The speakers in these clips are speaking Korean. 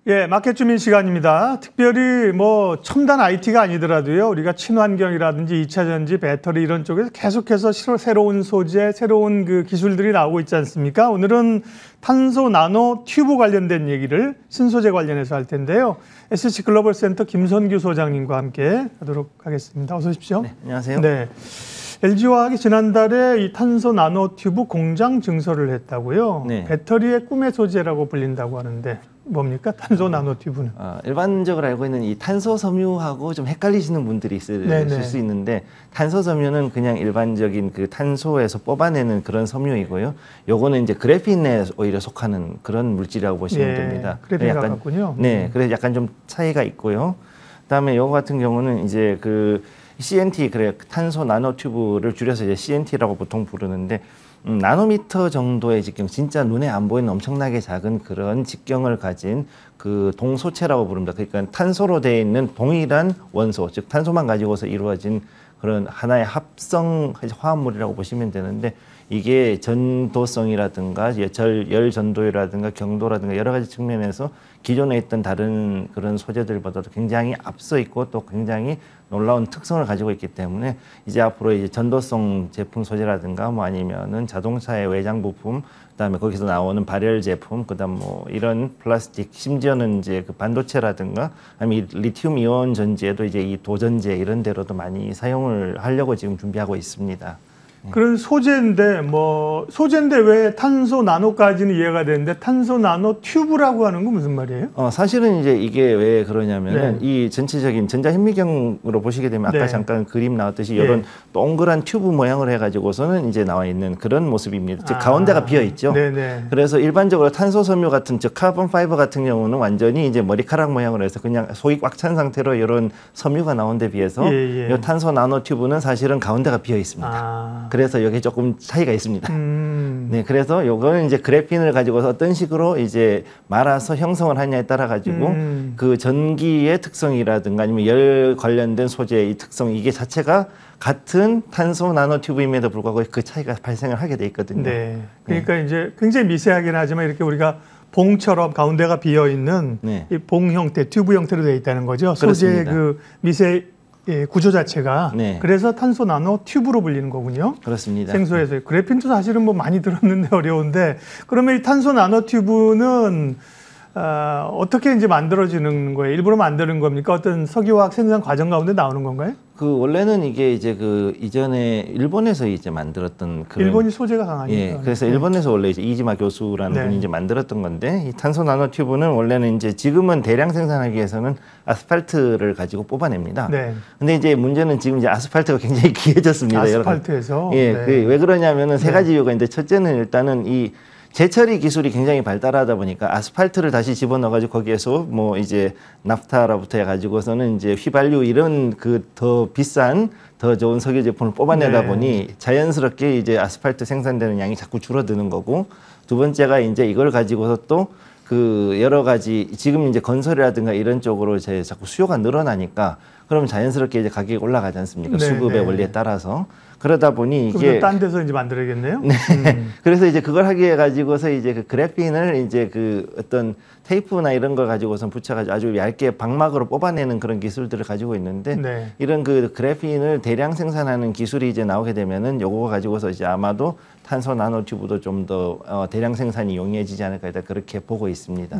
예, 마켓 주민 시간입니다. 특별히 뭐 첨단 IT가 아니더라도요, 우리가 친환경이라든지 2차 전지, 배터리 이런 쪽에서 계속해서 새로운 소재, 새로운 그 기술들이 나오고 있지 않습니까? 오늘은 탄소 나노 튜브 관련된 얘기를 신소재 관련해서 할 텐데요. SC 글로벌 센터 김선규 소장님과 함께 하도록 하겠습니다. 어서 오십시오. 네, 안녕하세요. 네. LG화학이 지난달에 이 탄소 나노 튜브 공장 증설을 했다고요. 네. 배터리의 꿈의 소재라고 불린다고 하는데 뭡니까? 탄소 나노 튜브는? 일반적으로 알고 있는 이 탄소 섬유하고 좀 헷갈리시는 분들이 있을 수 있는데, 탄소 섬유는 그냥 일반적인 그 탄소에서 뽑아내는 그런 섬유이고요. 요거는 이제 그래핀에 오히려 속하는 그런 물질이라고 보시면 됩니다. 그래핀 가깝군요. 네, 그래서 약간 좀 차이가 있고요. 그다음에 요거 같은 경우는 이제 그 CNT, 그래 탄소 나노 튜브를 줄여서 이제 CNT라고 보통 부르는데, 나노미터 정도의 직경, 진짜 눈에 안 보이는 엄청나게 작은 그런 직경을 가진 그 동소체라고 부릅니다. 그러니까 탄소로 되어 있는 동일한 원소, 즉 탄소만 가지고서 이루어진 그런 하나의 합성 화합물이라고 보시면 되는데, 이게 전도성이라든가 열 전도율이라든가 경도라든가 여러 가지 측면에서 기존에 있던 다른 그런 소재들보다도 굉장히 앞서 있고 또 굉장히 놀라운 특성을 가지고 있기 때문에, 이제 앞으로 이제 전도성 제품 소재라든가 뭐 아니면은 자동차의 외장 부품, 그다음에 거기서 나오는 발열 제품, 그다음 뭐 이런 플라스틱, 심지어는 이제 그 반도체라든가 아니면 리튬 이온 전지에도 이제 이 도전제 이런 데로도 많이 사용을 하려고 지금 준비하고 있습니다. 그런 소재인데 왜 탄소 나노까지는 이해가 되는데 탄소 나노 튜브라고 하는 건 무슨 말이에요? 사실은 이제 이게 왜 그러냐면은 이 전체적인 전자현미경으로 보시게 되면 아까 잠깐 그림 나왔듯이 이런 동그란 튜브 모양을 해가지고서는 이제 나와 있는 그런 모습입니다. 즉 가운데가 비어 있죠. 그래서 일반적으로 탄소 섬유 같은, 즉 카본 파이버 같은 경우는 완전히 이제 머리카락 모양으로 해서 그냥 속이 꽉 찬 상태로 이런 섬유가 나온 데 비해서 이 탄소 나노 튜브는 사실은 가운데가 비어 있습니다. 그래서 여기 조금 차이가 있습니다. 네, 그래서 요거는 이제 그래핀을 가지고서 어떤 식으로 이제 말아서 형성을 하냐에 따라 가지고 그 전기의 특성이라든가 아니면 열 관련된 소재의 특성, 이게 자체가 같은 탄소 나노 튜브임에도 불구하고 그 차이가 발생을 하게 돼 있거든요. 네. 그러니까 이제 굉장히 미세하긴 하지만 이렇게 우리가 봉처럼 가운데가 비어 있는 이 봉 형태, 튜브 형태로 되어 있다는 거죠. 소재의 그 미세 구조 자체가. 그래서 탄소 나노 튜브로 불리는 거군요. 그렇습니다. 생소해서. 그래핀도 사실은 뭐 많이 들었는데 어려운데, 그러면 이 탄소 나노 튜브는 어떻게 이제 만들어지는 거예요? 일부러 만드는 겁니까? 어떤 석유화학 생산 과정 가운데 나오는 건가요? 그 원래는 이게 이제 그 이전에 일본에서 이제 만들었던 그런, 일본이 소재가 강하니까. 그래서 일본에서 원래 이제 이지마 교수라는 분이 이제 만들었던 건데, 이 탄소 나노 튜브는 원래는 이제 지금은 대량 생산하기 위해서는 아스팔트를 가지고 뽑아냅니다. 근데 이제 문제는 지금 이제 아스팔트가 굉장히 귀해졌습니다. 아스팔트에서. 왜 그러냐면은 세 가지 이유가 있는데, 첫째는 일단은 이 재처리 기술이 굉장히 발달하다 보니까 아스팔트를 다시 집어넣어가지고 거기에서 뭐 이제 나프타로부터 해가지고서는 이제 휘발유 이런 그 더 비싼 더 좋은 석유 제품을 뽑아내다 보니 자연스럽게 이제 아스팔트 생산되는 양이 자꾸 줄어드는 거고, 두 번째가 이제 이걸 가지고서 또 그 여러 가지 지금 이제 건설이라든가 이런 쪽으로 이제 자꾸 수요가 늘어나니까 그럼 자연스럽게 이제 가격이 올라가지 않습니까? 수급의 원리에 따라서. 그러다 보니 이게 딴 데서 이제 만들어야겠네요. 그래서 이제 그걸 하기 위해 가지고서 이제 그 그래핀을 이제 그 어떤 테이프나 이런 걸 가지고선 붙여가지고 아주 얇게 방막으로 뽑아내는 그런 기술들을 가지고 있는데, 이런 그 그래핀을 대량 생산하는 기술이 이제 나오게 되면은 요거 가지고서 이제 아마도 탄소 나노 튜브도 좀 더 대량 생산이 용이해지지 않을까, 그렇게 보고 있습니다.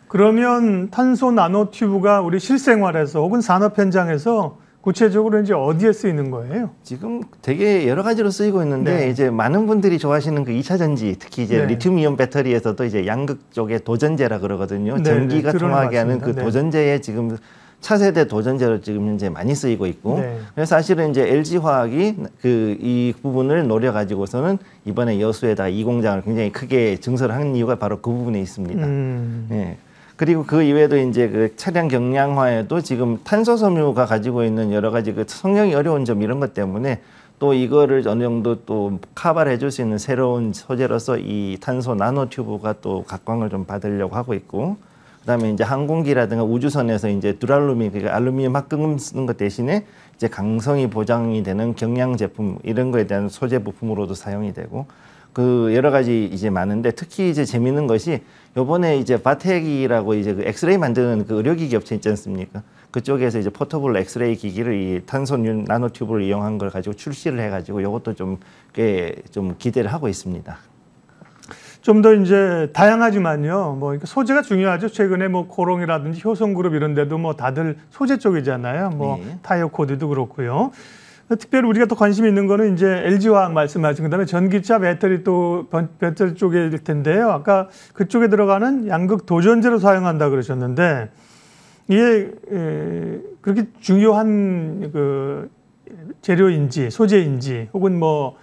그러면 탄소 나노 튜브가 우리 실생활에서 혹은 산업 현장에서 구체적으로 이제 어디에 쓰이는 거예요? 지금 되게 여러 가지로 쓰이고 있는데, 이제 많은 분들이 좋아하시는 그 2차 전지, 특히 이제 리튬 이온 배터리에서도 이제 양극 쪽의 도전제라 그러거든요. 전기가 통하게 하는 그 도전제에 지금 차세대 도전제로 지금 현재 많이 쓰이고 있고, 그래서 사실은 이제 LG화학이 이 부분을 노려가지고서는 이번에 여수에다 이 공장을 굉장히 크게 증설한 이유가 바로 그 부분에 있습니다. 그리고 그 이외에도 이제 그 차량 경량화에도 지금 탄소 섬유가 가지고 있는 여러 가지 그 성형이 어려운 점 이런 것 때문에 또 이거를 어느 정도 또 커버를 해줄 수 있는 새로운 소재로서 이 탄소 나노 튜브가 또 각광을 좀 받으려고 하고 있고, 그다음에 이제 항공기라든가 우주선에서 이제 두랄루민, 그러니까 알루미늄 합금 쓰는 것 대신에 이제 강성이 보장이 되는 경량 제품 이런 거에 대한 소재 부품으로도 사용이 되고 그 여러 가지 이제 많은데 특히 이제 재밌는 것이 요번에 이제 바텍이라고 이제 그 엑스레이 만드는 그 의료기기 업체 있지 않습니까? 그쪽에서 이제 포터블 엑스레이 기기를 이 탄소 나노튜브를 이용한 걸 가지고 출시를 해가지고 이것도 좀 꽤 좀 기대를 하고 있습니다. 좀 더 이제 다양하지만요. 뭐 소재가 중요하죠. 최근에 뭐 코롱이라든지 효성그룹 이런 데도 뭐 다들 소재 쪽이잖아요. 뭐 네. 타이어 코드도 그렇고요. 특별히 우리가 또 관심 있는 거는 이제 LG화학 말씀하신 그다음에 전기차 배터리 또 배터리 쪽일 텐데요. 아까 그쪽에 들어가는 양극 도전제로 사용한다 그러셨는데 이게 그렇게 중요한 그 재료인지 소재인지 혹은 뭐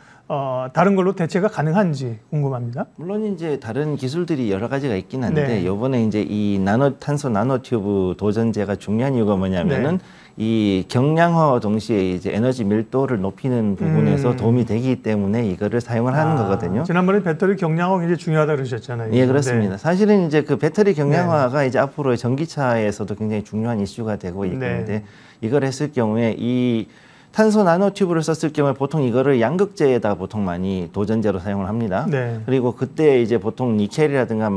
다른 걸로 대체가 가능한지 궁금합니다. 물론 이제 다른 기술들이 여러 가지가 있긴 한데 네. 이번에 이제 이 탄소 나노튜브 도전제가 중요한 이유가 뭐냐면은 이 경량화와 동시에 이제 에너지 밀도를 높이는 부분에서 도움이 되기 때문에 이거를 사용을 하는 거거든요. 지난번에 배터리 경량화가 굉장히 중요하다 그러셨잖아요. 예, 그렇습니다. 네. 사실은 이제 그 배터리 경량화가 이제 앞으로 전기차에서도 굉장히 중요한 이슈가 되고 있는데 네. 이걸 했을 경우에 이 탄소 나노튜브를 썼을 경우에 보통 이거를 양극재에다 보통 많이 도전제로 사용을 합니다. 네. 그리고 그때 이제 보통 니켈이라든가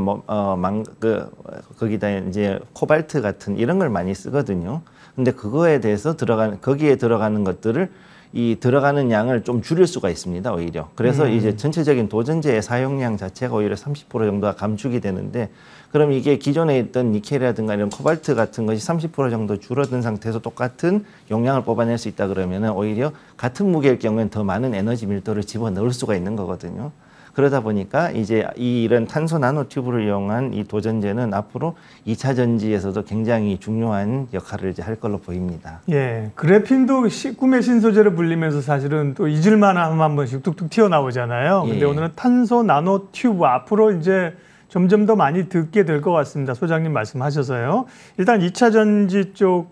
거기다 이제 코발트 같은 이런 걸 많이 쓰거든요. 근데 그거에 대해서 거기에 들어가는 것들을 이 들어가는 양을 좀 줄일 수가 있습니다, 오히려. 그래서 이제 전체적인 도전제의 사용량 자체가 오히려 30% 정도가 감축이 되는데 그럼 이게 기존에 있던 니켈이라든가 이런 코발트 같은 것이 30% 정도 줄어든 상태에서 똑같은 용량을 뽑아낼 수 있다 그러면은 오히려 같은 무게일 경우에는 더 많은 에너지 밀도를 집어넣을 수가 있는 거거든요. 그러다 보니까 이제 이런 탄소 나노튜브를 이용한 이 도전제는 앞으로 2차 전지에서도 굉장히 중요한 역할을 이제 할 걸로 보입니다. 예, 그래핀도 꿈의 신소재로 불리면서 사실은 또 잊을만하면 한 번씩 뚝뚝 튀어나오잖아요. 근데 예. 오늘은 탄소 나노튜브 앞으로 이제 점점 더 많이 듣게 될 것 같습니다. 소장님 말씀하셔서요. 일단 2차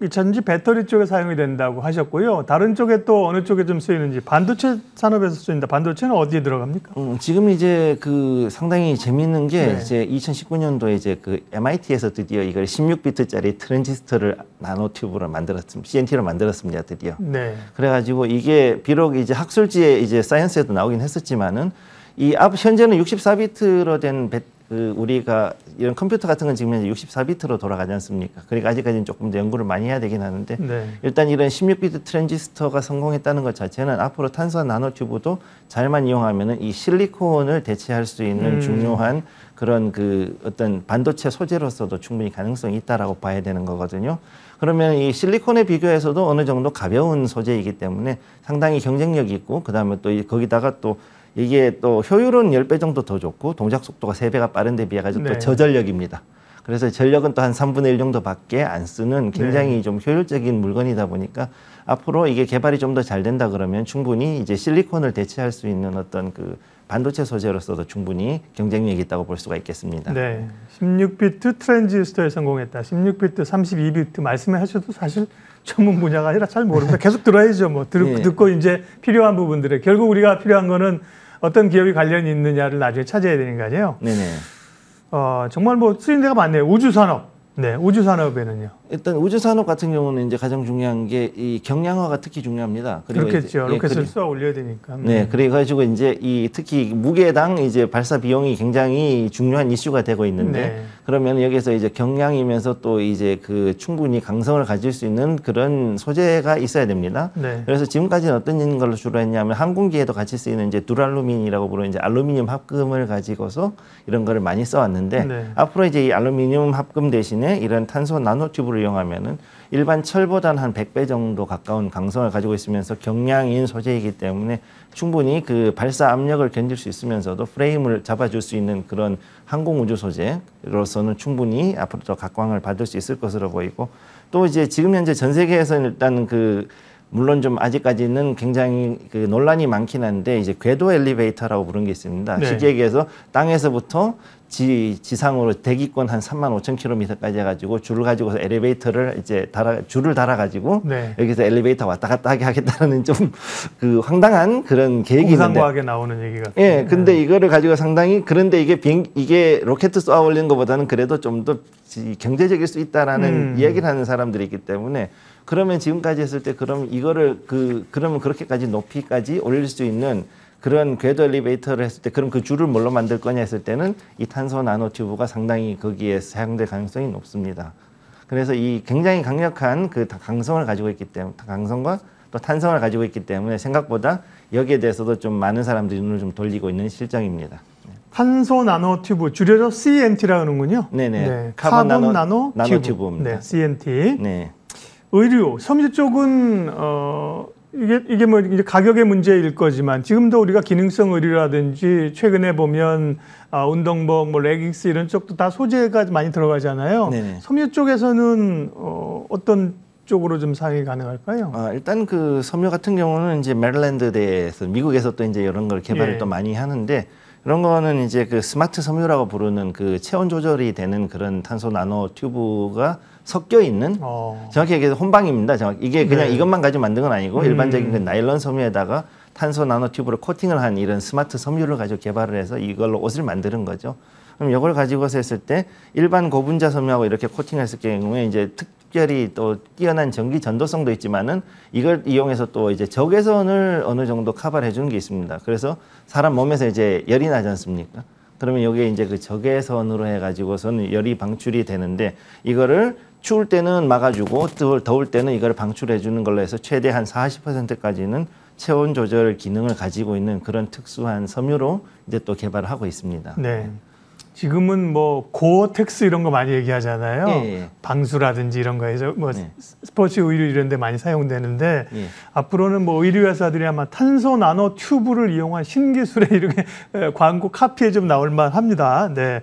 전지 배터리 쪽에 사용이 된다고 하셨고요. 다른 쪽에 또 어느 쪽에 좀 쓰이는지 반도체 산업에서 쓰인다. 반도체는 어디에 들어갑니까? 지금 이제 그 상당히 재미있는 게 네. 이제 2019년도에 이제 그 MIT에서 드디어 이걸 16비트짜리 트랜지스터를 나노튜브로 만들었습니다. CNT로 만들었습니다. 드디어. 네. 그래가지고 이게 비록 이제 학술지에 이제 사이언스에도 나오긴 했었지만은 현재는 64비트로 된 우리가 이런 컴퓨터 같은 건 지금 현재 64비트로 돌아가지 않습니까? 그러니까 아직까지는 조금 더 연구를 많이 해야 되긴 하는데 네. 일단 이런 16비트 트랜지스터가 성공했다는 것 자체는 앞으로 탄소 나노튜브도 잘만 이용하면은 이 실리콘을 대체할 수 있는 중요한 그런 그 어떤 반도체 소재로서도 충분히 가능성이 있다라고 봐야 되는 거거든요. 그러면 이 실리콘에 비교해서도 어느 정도 가벼운 소재이기 때문에 상당히 경쟁력이 있고 그다음에 또 거기다가 또 이게 또 효율은 10배 정도 더 좋고 동작 속도가 3배가 빠른 데 비해 가지고 네. 또 저전력입니다. 그래서 전력은 또 한 3분의 1 정도밖에 안 쓰는 굉장히 좀 효율적인 물건이다 보니까 앞으로 이게 개발이 좀 더 잘 된다 그러면 충분히 이제 실리콘을 대체할 수 있는 어떤 그 반도체 소재로서도 충분히 경쟁력이 있다고 볼 수가 있겠습니다. 네. 16비트 트랜지스터에 성공했다. 16비트, 32비트 말씀해 하셔도 사실 전문 분야가 아니라 잘 모릅니다. 계속 들어야죠. 뭐 네. 듣고 이제 필요한 부분들에 결국 우리가 필요한 거는 어떤 기업이 관련이 있느냐를 나중에 찾아야 되는 거 아니에요? 네네. 정말 뭐 쓰인 데가 많네요. 우주산업. 네, 우주산업에는요. 일단 우주산업 같은 경우는 이제 가장 중요한 게 이 경량화가 특히 중요합니다. 그리고 그렇겠죠. 이제, 로켓을 쏘아 올려야 되니까. 네, 그래가지고 이제 특히 무게당 이제 발사 비용이 굉장히 중요한 이슈가 되고 있는데 네. 그러면 여기서 이제 경량이면서 또 이제 그 충분히 강성을 가질 수 있는 그런 소재가 있어야 됩니다. 네. 그래서 지금까지는 어떤 걸로 주로 했냐면 항공기에도 같이 쓰이는 이제 두랄루민이라고 부르는 이제 알루미늄 합금을 가지고서 이런 거를 많이 써왔는데 네. 앞으로 이제 이 알루미늄 합금 대신에 이런 탄소 나노튜브를 이용하면은 일반 철보다는 한 100배 정도 가까운 강성을 가지고 있으면서 경량인 소재이기 때문에 충분히 그 발사 압력을 견딜 수 있으면서도 프레임을 잡아줄 수 있는 그런 항공 우주 소재로서는 충분히 앞으로 더 각광을 받을 수 있을 것으로 보이고 또 이제 지금 현재 전 세계에서는 일단 그 물론 좀 아직까지는 굉장히 그 논란이 많긴 한데 이제 궤도 엘리베이터라고 부르는 게 있습니다. 네. 쉽게 얘기해서 땅에서부터 지상으로 대기권 한 35,000km까지 해가지고 줄을 가지고서 엘리베이터를 이제 줄을 달아가지고 네. 여기서 엘리베이터 왔다 갔다 하게 하겠다는 좀 그 황당한 그런 계획이 있는데. 공상과학에 나오는 얘기 같아요. 예, 근데 이거를 가지고 상당히 그런데 이게 로켓 쏘아 올리는 것보다는 그래도 좀 더 경제적일 수 있다라는 이야기를 하는 사람들이 있기 때문에 그러면 지금까지 했을 때 그럼 이거를 그러면 그렇게까지 높이까지 올릴 수 있는 그런 궤도 엘리베이터를 했을 때 그럼 그 줄을 뭘로 만들 거냐 했을 때는 이 탄소 나노튜브가 상당히 거기에 사용될 가능성이 높습니다. 그래서 이 굉장히 강력한 그 강성을 가지고 있기 때문에 강성과 또 탄성을 가지고 있기 때문에 생각보다 여기에 대해서도 좀 많은 사람들이 눈을 좀 돌리고 있는 실정입니다. 탄소 나노튜브 줄여서 CNT라고 하는군요. 네네. 네. 카본 나노튜브입니다. 네, CNT. 네. 의류, 섬유 쪽은 이게 뭐 이제 가격의 문제일 거지만 지금도 우리가 기능성 의류라든지 최근에 보면 운동복, 뭐 레깅스 이런 쪽도 다 소재가 많이 들어가잖아요. 네네. 섬유 쪽에서는 어떤 쪽으로 좀 사용이 가능할까요? 일단 그 섬유 같은 경우는 이제 메릴랜드대에서 미국에서 또 이제 이런 걸 개발을 예. 또 많이 하는데 이런 거는 이제 그 스마트 섬유라고 부르는 그 체온 조절이 되는 그런 탄소 나노 튜브가 섞여 있는 정확히 얘기해서 혼방입니다. 이게 그냥 네. 이것만 가지고 만든 건 아니고 일반적인 그 나일론 섬유에다가 탄소 나노 튜브를 코팅을 한 이런 스마트 섬유를 가지고 개발을 해서 이걸로 옷을 만드는 거죠. 그럼 이걸 가지고서 했을 때 일반 고분자 섬유하고 이렇게 코팅했을 경우에 이제 특별히 또 뛰어난 전기 전도성도 있지만은 이걸 이용해서 또 이제 적외선을 어느 정도 커버해 주는 게 있습니다. 그래서 사람 몸에서 이제 열이 나지 않습니까? 그러면 여기에 이제 그 적외선으로 해가지고서는 열이 방출이 되는데 이거를 추울 때는 막아주고 더울 때는 이걸 방출해 주는 걸로 해서 최대 한 40%까지는 체온 조절 기능을 가지고 있는 그런 특수한 섬유로 이제 또 개발을 하고 있습니다. 네. 지금은 뭐 고어텍스 이런 거 많이 얘기하잖아요. 예. 방수라든지 이런 거에서 뭐 네. 스포츠 의류 이런 데 많이 사용되는데 예. 앞으로는 뭐 의류 회사들이 아마 탄소 나노 튜브를 이용한 신기술에 이렇게 광고 카피에 좀 나올 만합니다. 네.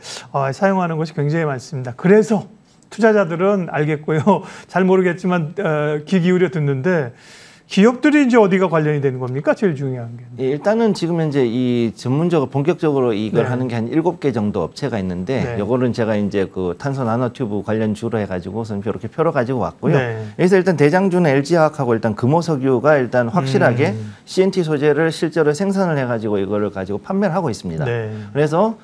사용하는 것이 굉장히 많습니다. 그래서 투자자들은 알겠고요. 잘 모르겠지만 귀 기울여 듣는데 기업들이 이제 어디가 관련이 되는 겁니까? 제일 중요한 게. 예, 일단은 지금 현재 이 전문적으로 본격적으로 이걸 네. 하는 게 한 7개 정도 업체가 있는데 네. 요거는 제가 이제 그 탄소 나노튜브 관련 주로 해가지고선 이렇게 표로 가지고 왔고요. 네. 여기서 일단 대장주는 LG화학하고 일단 금호석유가 일단 확실하게 CNT 소재를 실제로 생산을 해가지고 이거를 가지고 판매를 하고 있습니다. 네. 그래서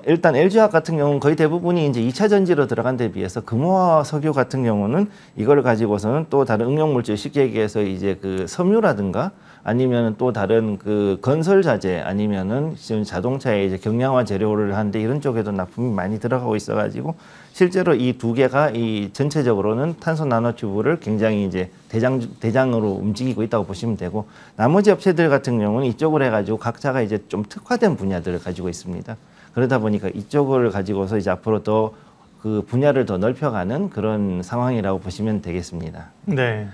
일단 LG화학 같은 경우는 거의 대부분이 이제 2차 전지로 들어간 데 비해서 금호와 석유 같은 경우는 이걸 가지고서는 또 다른 응용 물질 쉽게 얘기해서 이제 그 섬유라든가 아니면 또 다른 그 건설 자재 아니면은 지금 자동차에 이제 경량화 재료를 하는데 이런 쪽에도 납품이 많이 들어가고 있어가지고 실제로 이 두 개가 이 전체적으로는 탄소 나노튜브를 굉장히 이제 대장으로 움직이고 있다고 보시면 되고 나머지 업체들 같은 경우는 이쪽을 해가지고 각자가 이제 좀 특화된 분야들을 가지고 있습니다. 그러다 보니까 이쪽을 가지고서 이제 앞으로 더 그 분야를 더 넓혀가는 그런 상황이라고 보시면 되겠습니다. 네.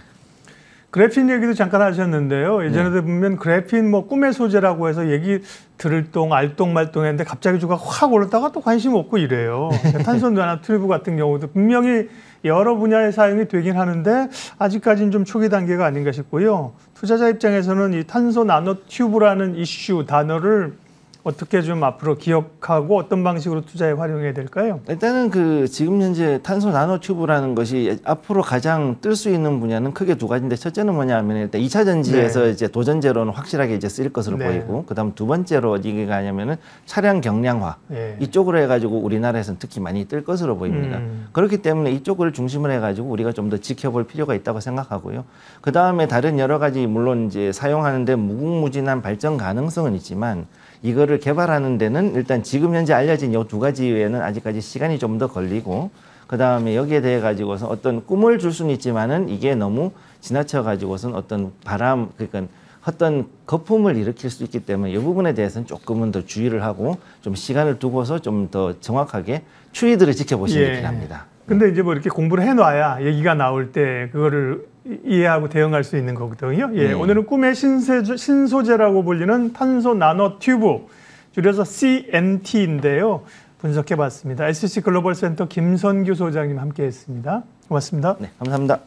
그래핀 얘기도 잠깐 하셨는데요. 예전에도 보면 그래핀 뭐 꿈의 소재라고 해서 얘기 들을 동, 알동, 말동 했는데 갑자기 주가 확 올랐다가 또 관심 없고 이래요. 탄소 나노튜브 같은 경우도 분명히 여러 분야에 사용이 되긴 하는데 아직까지는 좀 초기 단계가 아닌가 싶고요. 투자자 입장에서는 이 탄소 나노튜브라는 이슈 단어를 어떻게 좀 앞으로 기억하고 어떤 방식으로 투자에 활용해야 될까요? 일단은 그 지금 현재 탄소 나노튜브라는 것이 앞으로 가장 뜰 수 있는 분야는 크게 두 가지인데 첫째는 뭐냐면 일단 2차 전지에서 네. 이제 도전제로는 확실하게 이제 쓰일 것으로 네. 보이고 그다음 두 번째로 어디가 가냐면은 차량 경량화 네. 이쪽으로 해가지고 우리나라에서는 특히 많이 뜰 것으로 보입니다. 그렇기 때문에 이쪽을 중심으로 해가지고 우리가 좀 더 지켜볼 필요가 있다고 생각하고요. 그 다음에 다른 여러 가지 물론 이제 사용하는데 무궁무진한 발전 가능성은 있지만 이거를 개발하는 데는 일단 지금 현재 알려진 이 두 가지 외에는 아직까지 시간이 좀 더 걸리고 그 다음에 여기에 대해 가지고서 어떤 꿈을 줄 수는 있지만은 이게 너무 지나쳐 가지고선 어떤 바람 그러니까 어떤 거품을 일으킬 수 있기 때문에 이 부분에 대해서는 조금은 더 주의를 하고 좀 시간을 두고서 좀 더 정확하게 추이들을 지켜보시는 게 필요합니다. 근데 이제 뭐 이렇게 공부를 해놔야 얘기가 나올 때 그거를 이해하고 대응할 수 있는 거거든요. 예, 오늘은 꿈의 신소재라고 불리는 탄소 나노튜브, 줄여서 CNT인데요. 분석해봤습니다. SCC 글로벌 센터 김선규 소장님 함께했습니다. 고맙습니다. 네, 감사합니다.